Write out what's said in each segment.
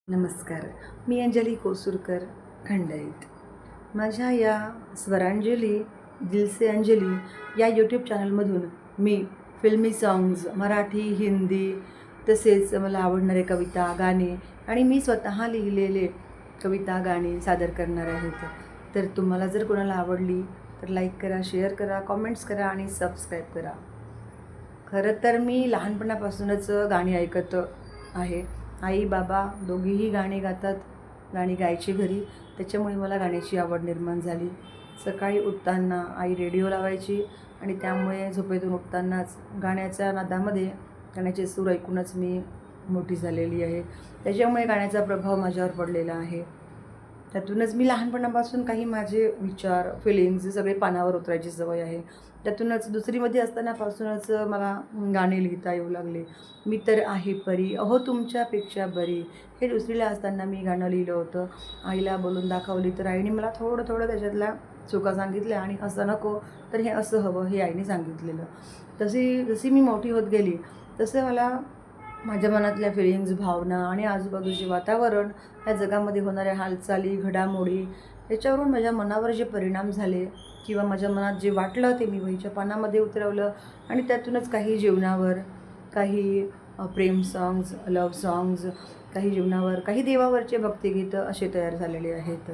नमस्कार. मी अंजली कोसूरकर खंडाईत. माझ्या या स्वरांजली दिल से अंजली या यूट्यूब चॅनलमधून मी फिल्मी सॉंग्स मराठी, हिंदी तसेच मला आवडणारे कविता, गाणे आणि मी स्वतः लिहिलेले कविता, गाणी सादर करणार आहेत. तर तुम्हाला जर कोणाला आवडली तर लाईक करा, शेअर करा, कॉमेंट्स करा आणि सबस्क्राईब करा. खरं तर मी लहानपणापासूनच गाणी ऐकत आहे. आई बाबा दोघेही गाणी गातात, गाणी गायची घरी, त्याच्यामुळे मला गाण्याची आवड निर्माण झाली. सकाळी उठताना आई रेडिओ लावायची आणि त्यामुळे झोपेतून उठतानाच गाण्याच्या नादामध्ये गाण्याचे सूर ऐकूनच मी मोठी झालेली आहे. त्याच्यामुळे गाण्याचा प्रभाव माझ्यावर पडलेला आहे. त्यातूनच मी लहानपणापासून काही माझे विचार, फिलिंग्ज सगळे पानावर उतरायची सवय आहे. त्यातूनच दुसरीमध्ये असतानापासूनच मला गाणे लिहिता येऊ लागले. मी तर आहे परी, अहो तुमच्यापेक्षा बरी, हे दुसरीला असताना मी गाणं लिहिलं होतं. आईला बोलून दाखवली तर आईने मला थोडं थोडं त्याच्यातल्या चुका सांगितल्या आणि असं नको तर हे असं हवं हे आईने सांगितलेलं. जशी मी मोठी होत गेली तसं मला माझ्या मनातल्या फिलिंग्ज, भावना आणि आजूबाजूचे वातावरण, या जगामध्ये होणाऱ्या हालचाली, घडामोडी याच्यावरून माझ्या मनावर जे परिणाम झाले किंवा माझ्या मनात जे वाटलं ते मी वहीच्या पानामध्ये उतरवलं आणि त्यातूनच काही जीवनावर, काही प्रेम सॉंग्स, लव्ह सॉंग्स, काही जीवनावर, काही देवावरचे भक्तिगीतं असे तयार झालेले आहेत.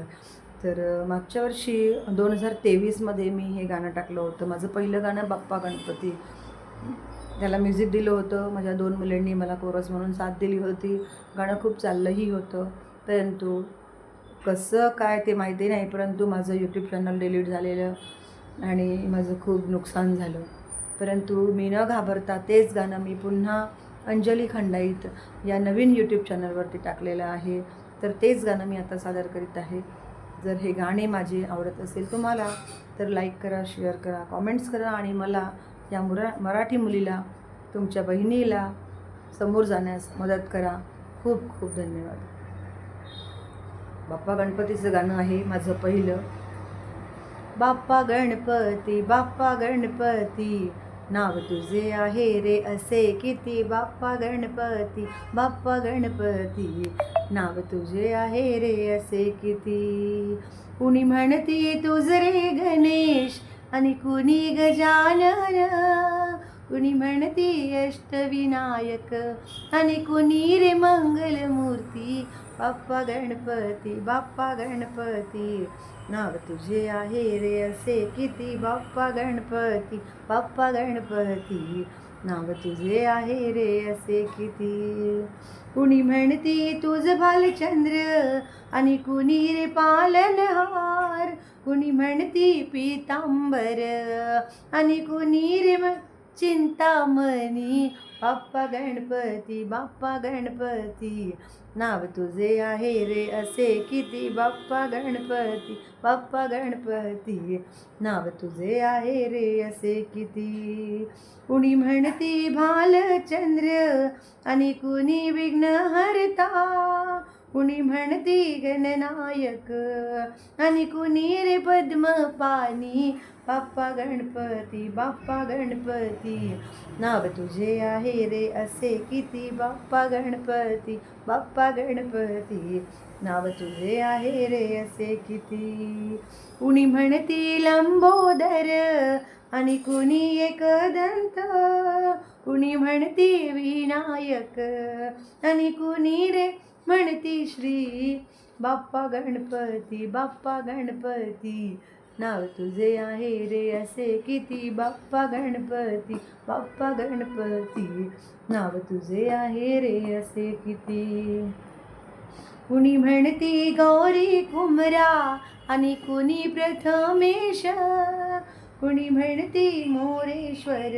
तर मागच्या वर्षी 2023मध्ये मी हे गाणं टाकलं होतं. माझं पहिलं गाणं बाप्पा गणपती. त्याला म्युझिक दिलं होतं. माझ्या 2 मुलांनी मला कोरस म्हणून साथ दिली होती. गाणं खूप चाललंही होतं. परंतु कसं काय ते माहिती नाही, परंतु माझं यूट्यूब चॅनल डिलीट झालेलं आणि माझं खूप नुकसान झालं. परंतु मी न घाबरता तेच गाणं मी पुन्हा अंजली खंडाईत या नवीन यूट्यूब चॅनलवरती टाकलेलं आहे. तर तेच गाणं मी आता सादर करीत आहे. जर हे गाणे माझे आवडत असेल तुम्हाला तर लाईक करा, शेअर करा, कॉमेंट्स करा आणि मला या मराठी मुलीला, तुमच्या बहिणीला समोर जाण्यास मदत करा. खूप खूप धन्यवाद. बाप्पा गणपतीचं गाणं आहे माझं पहिलं. बाप्पा गणपती, बाप्पा गणपती, नाव तुझे आहे रे असे किती. बाप्पा गणपती, बाप्पा गणपती, नाव तुझे आहे रे असे किती. कुणी म्हणती तुझ रे गणेश आणि कुणी गजानन, कुणी म्हणती अष्टविनायक आणि कुणी रे मंगलमूर्ती. बाप्पा गणपती, बाप्पा गणपती, नाव तुझे आहे रे असे किती. बाप्पा गणपती, बाप्पा गणपती, नाव तुझे आहे रे असे किती. कुणी म्हणती तुझ भालचंद्र आणि कुणी रे पालनहार, कुणी म्हणती पीतांबर आणि कुणी रे चिंतामणी. बाप्पा गणपती, बाप्पा गणपती, नाव तुझे आहे रे असे किती. बाप्पा गणपती, बाप्पा गणपती, नाव तुझे आहे रे असे किती. कुणी म्हणती भालचंद्र आणि कुणी विघ्नहर्ता, कुणी म्हणती गणनायक आणि कुणी रे पद्मपाणी. बाप्पा गणपती, बाप्पा गणपती, नाव तुझे आहे रे असे किती. बाप्पा गणपती, बाप्पा गणपती, नाव तुझे आहे रे असे किती. कुणी म्हणती लंबोदर आणि कुणी एकदंत, कुणी म्हणती विनायक आणि कुणी रे म्हणती श्री. बाप्पा गणपती, बाप्पा गणपती, नाव तुझे आहे रे असे किती. बाप्पा गणपती, बाप्पा गणपती, नाव तुझे आहे रे असे किती. कुणी म्हणती गौरी कुमरा आणि कुणी प्रथमेश, कुणी म्हणती मोरेश्वर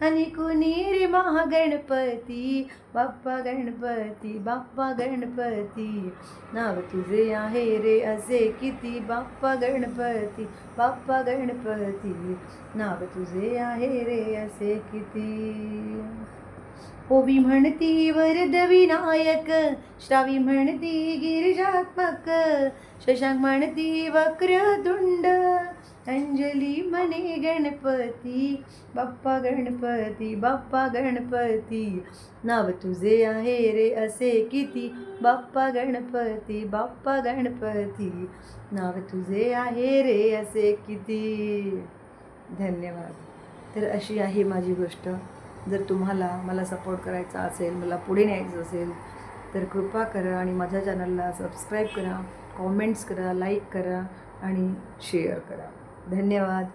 आणि कुणी रे महागणपती. बाप्पा गणपती, बाप्पा गणपती, नाव तुझे आहे रे असे किती. बाप्पा गणपती, बाप्पा गणपती, नाव तुझे आहे रे असे किती. ओवी म्हणती वरद विनायक, श्रावी म्हणती गिरिजात्मक, शशांक म्हणती वक्रतुंड अंजली म्हणे गणपती बाप्पा गणपती बाप्पा गणपती, नाव तुझे आहे रे असे किती, बाप्पा गणपती बाप्पा गणपती, नाव तुझे आहे रे असे किती. धन्यवाद. तर अशी आहे माझी गोष्ट. जर तुम्हाला मला सपोर्ट करायचा असेल, मला पुढे न्यायचं असेल तर कृपा करा आणि माझ्या चॅनलला सबस्क्राईब करा, कॉमेंट्स करा, लाईक करा आणि शेअर करा. धन्यवाद.